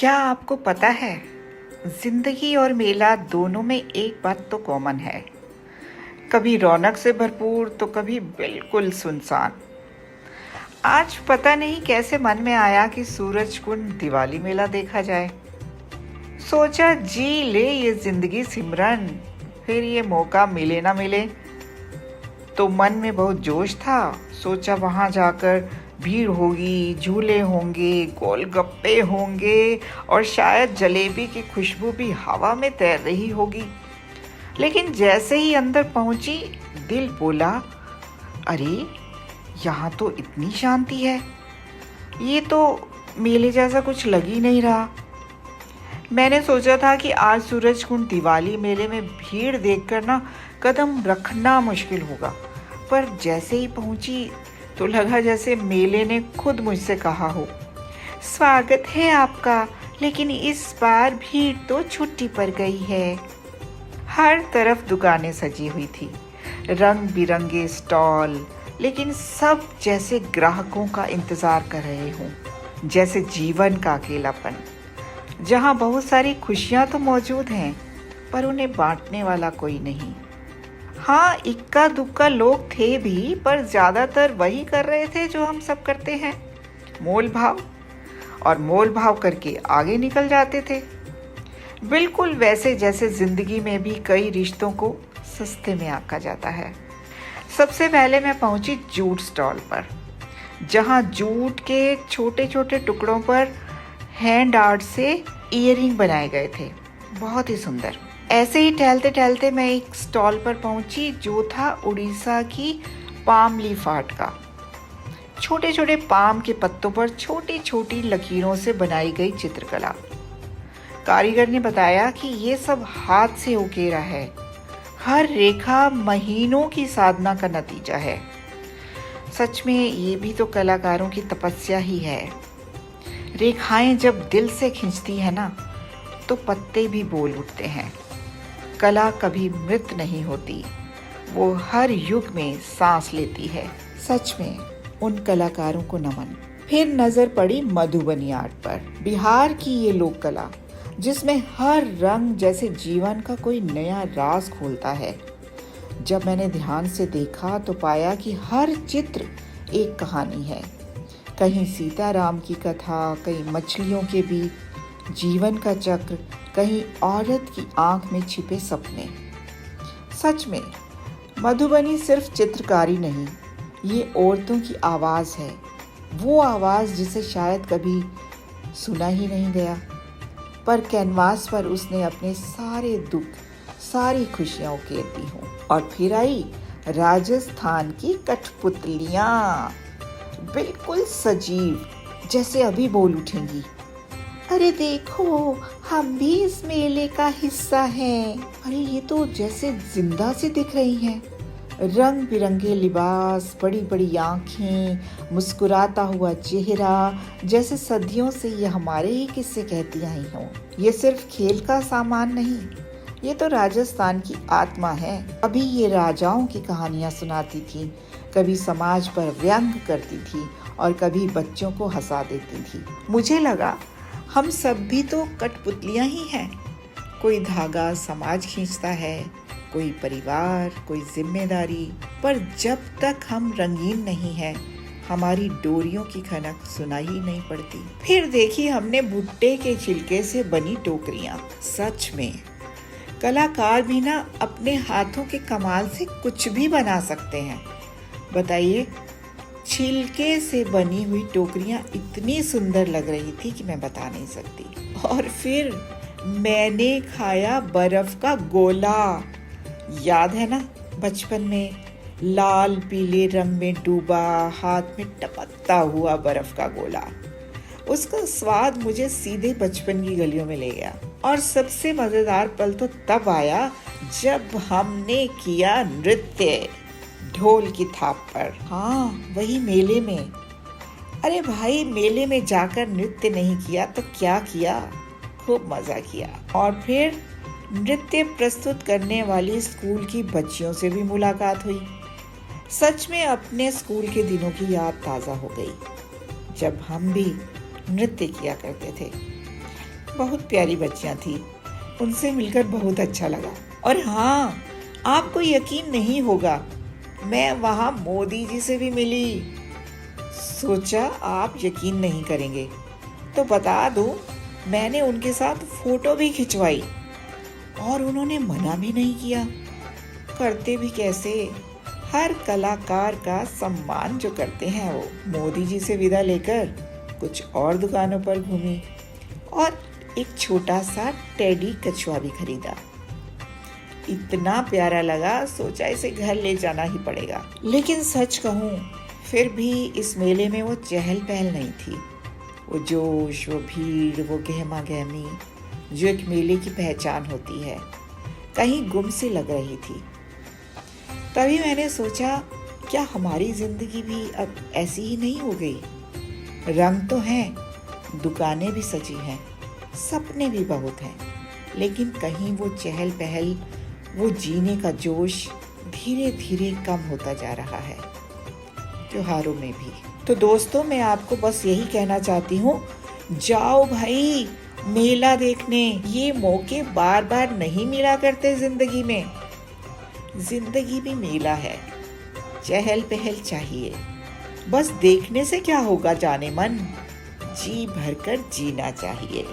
क्या आपको पता है, जिंदगी और मेला दोनों में एक बात तो कॉमन है। कभी रौनक से भरपूर तो कभी बिल्कुल सुनसान। आज पता नहीं कैसे मन में आया कि सूरज कुंड दिवाली मेला देखा जाए। सोचा जी ले ये जिंदगी सिमरन, फिर ये मौका मिले ना मिले। तो मन में बहुत जोश था। सोचा वहां जाकर भीड़ होगी, झूले होंगे, गोलगप्पे होंगे और शायद जलेबी की खुशबू भी हवा में तैर रही होगी। लेकिन जैसे ही अंदर पहुंची, दिल बोला, अरे यहाँ तो इतनी शांति है। ये तो मेले जैसा कुछ लग ही नहीं रहा। मैंने सोचा था कि आज सूरज कुंड दिवाली मेले में भीड़ देखकर ना कदम रखना मुश्किल होगा, पर जैसे ही पहुंची तो लगा जैसे मेले ने खुद मुझसे कहा हो, स्वागत है आपका, लेकिन इस बार भीड़ तो छुट्टी पर गई है। हर तरफ दुकानें सजी हुई थी, रंग बिरंगे स्टॉल, लेकिन सब जैसे ग्राहकों का इंतजार कर रहे हों, जैसे जीवन का अकेलापन। जहां बहुत सारी खुशियां तो मौजूद हैं, पर उन्हें बांटने वाला कोई नहीं। हाँ, इक्का दुक्का लोग थे भी, पर ज्यादातर वही कर रहे थे जो हम सब करते हैं, मोल भाव। और मोल भाव करके आगे निकल जाते थे, बिल्कुल वैसे जैसे जिंदगी में भी कई रिश्तों को सस्ते में आंका जाता है। सबसे पहले मैं पहुंची जूट स्टॉल पर, जहां जूट के छोटे छोटे टुकड़ों पर हैंड आर्ट से ईयरिंग बनाए गए थे, बहुत ही सुंदर। ऐसे ही टहलते टहलते मैं एक स्टॉल पर पहुंची जो था उड़ीसा की पाम लीफ आर्ट का। छोटे छोटे पाम के पत्तों पर छोटी छोटी लकीरों से बनाई गई चित्रकला। कारीगर ने बताया कि ये सब हाथ से उकेरा है, हर रेखा महीनों की साधना का नतीजा है। सच में ये भी तो कलाकारों की तपस्या ही है। रेखाएं जब दिल से खिंचती है ना, तो पत्ते भी बोल उठते हैं। कला कभी मृत नहीं होती, वो हर युग में सांस लेती है। सच में उन कलाकारों को नमन। फिर नजर पड़ी मधुबनी आर्ट पर, बिहार की ये लोक कला, जिसमें हर रंग जैसे जीवन का कोई नया राज खोलता है। जब मैंने ध्यान से देखा तो पाया कि हर चित्र एक कहानी है। कहीं सीताराम की कथा, कहीं मछलियों के बीच जीवन का चक्र, कहीं औरत की आंख में छिपे सपने। सच में मधुबनी सिर्फ चित्रकारी नहीं, ये औरतों की आवाज है, वो आवाज जिसे शायद कभी सुना ही नहीं गया, पर कैनवास पर उसने अपने सारे दुख, सारी खुशियां उकेर दी हों। और फिर आई राजस्थान की कठपुतलियां, बिल्कुल सजीव, जैसे अभी बोल उठेंगी, अरे देखो हम भी इस मेले का हिस्सा हैं। अरे ये तो जैसे जिंदा सी दिख रही हैं। रंग बिरंगे लिबास, बड़ी बड़ी आंखें, मुस्कुराता हुआ चेहरा, जैसे सदियों से ये हमारे ही किस्से कहती आई हों। ये सिर्फ खेल का सामान नहीं, ये तो राजस्थान की आत्मा है। अभी ये राजाओं की कहानियां सुनाती थी, कभी समाज पर व्यंग करती थी और कभी बच्चों को हंसा देती थी। मुझे लगा हम सब भी तो कठपुतलियां ही हैं। कोई धागा समाज खींचता है, कोई परिवार, कोई जिम्मेदारी, पर जब तक हम रंगीन नहीं हैं, हमारी डोरियों की खनक सुनाई ही नहीं पड़ती। फिर देखी हमने भुट्टे के छिलके से बनी टोकरियां। सच में कलाकार भी ना अपने हाथों के कमाल से कुछ भी बना सकते हैं। बताइए, छिलके से बनी हुई टोकरियां इतनी सुंदर लग रही थी कि मैं बता नहीं सकती। और फिर मैंने खाया बर्फ का गोला। याद है ना, बचपन में लाल पीले रंग में डूबा, हाथ में टपकता हुआ बर्फ का गोला। उसका स्वाद मुझे सीधे बचपन की गलियों में ले गया। और सबसे मजेदार पल तो तब आया जब हमने किया नृत्य ढोल की थाप पर। हाँ, वही मेले में। अरे भाई, मेले में जाकर नृत्य नहीं किया तो क्या किया, खूब मजा किया। और फिर नृत्य प्रस्तुत करने वाली स्कूल की बच्चियों से भी मुलाकात हुई। सच में अपने स्कूल के दिनों की याद ताजा हो गई, जब हम भी नृत्य किया करते थे। बहुत प्यारी बच्चियां थी। उनसे मिलकर बहुत अच्छा लगा। और हाँ, आपको यकीन नहीं होगा, मैं वहाँ मोदी जी से भी मिली। सोचा आप यकीन नहीं करेंगे, तो बता दूं, मैंने उनके साथ फोटो भी खिंचवाई और उन्होंने मना भी नहीं किया। करते भी कैसे, हर कलाकार का सम्मान जो करते हैं वो। मोदी जी से विदा लेकर कुछ और दुकानों पर घूमी और एक छोटा सा टेडी कछुआ भी खरीदा। इतना प्यारा लगा, सोचा इसे घर ले जाना ही पड़ेगा। लेकिन सच कहूँ, फिर भी इस मेले में वो चहल पहल नहीं थी। वो जोश, वो भीड़, वो गहमा गहमी जो एक मेले की पहचान होती है, कहीं गुम सी लग रही थी। तभी मैंने सोचा, क्या हमारी जिंदगी भी अब ऐसी ही नहीं हो गई? रंग तो हैं, दुकानें भी सजी हैं, सपने भी बहुत हैं, लेकिन कहीं वो चहल पहल, वो जीने का जोश धीरे धीरे कम होता जा रहा है, त्योहारों में भी। तो दोस्तों, मैं आपको बस यही कहना चाहती हूँ, जाओ भाई मेला देखने। ये मौके बार बार नहीं मिला करते जिंदगी में। जिंदगी भी मेला है, चहल पहल चाहिए। बस देखने से क्या होगा जाने मन, जी भरकर जीना चाहिए।